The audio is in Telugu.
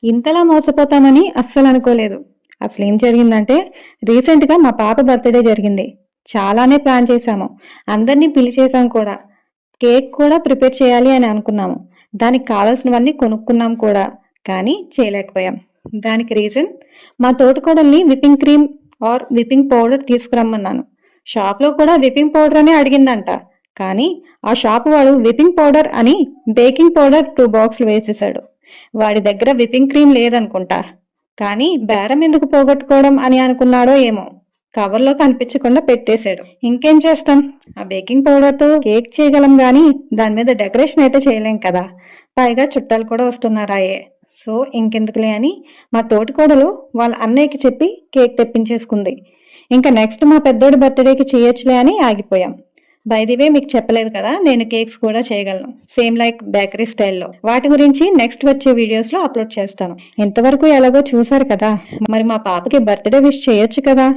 ఇంతలా మోసపోతామని అస్సలు అనుకోలేదు. అసలు ఏం జరిగిందంటే రీసెంట్గా మా పాప బర్త్డే జరిగింది. చాలానే ప్లాన్ చేశాము. అందరినీ పిలిచేసాం కూడా. కేక్ కూడా ప్రిపేర్ చేయాలి అని అనుకున్నాము. దానికి కావాల్సినవన్నీ కొనుక్కున్నాం కూడా. కానీ చేయలేకపోయాం. దానికి రీజన్ మా తోటికోడల్ని whipping cream or whipping powder తీసుకురమ్మన్నాను. షాప్లో కూడా విప్పింగ్ పౌడర్ అనే అడిగిందంట. కానీ ఆ షాప్ వాడు విప్పింగ్ పౌడర్ అని బేకింగ్ పౌడర్ 2 బాక్సులు వేసేశాడు. వాడి దగ్గర విప్పింగ్ క్రీమ్ లేదనుకుంటా. కానీ బేరం ఎందుకు పోగొట్టుకోవడం అని అనుకున్నాడో ఏమో. కవర్లో కనిపించకుండా పెట్టేశాడు. ఇంకేం చేస్తాం? ఆ బేకింగ్ పౌడర్తో కేక్ చేయగలం గానీ దాని మీద డెకరేషన్ అయితే చేయలేం కదా. పైగా చుట్టాలు కూడా వస్తున్నారాయే. సో ఇంకెందుకులే అని మా తోటికోడలు వాళ్ళ అన్నయ్యకి చెప్పి కేక్ తెప్పించేసుకుంది. ఇంకా నెక్స్ట్ మా పెద్దోడి బర్త్డేకి చేయొచ్చులే అని ఆగిపోయాం. బై ది వే మీకు చెప్పలేదు కదా, నేను కేక్స్ కూడా చేయగలను, సేమ్ లైక్ బేకరీ స్టైల్లో. వాటి గురించి నెక్స్ట్ వచ్చే వీడియోస్లో అప్లోడ్ చేస్తాను. ఇంతవరకు ఎలాగో చూసారు కదా, మరి మా పాపకి బర్త్డే విష్ చేయొచ్చు కదా.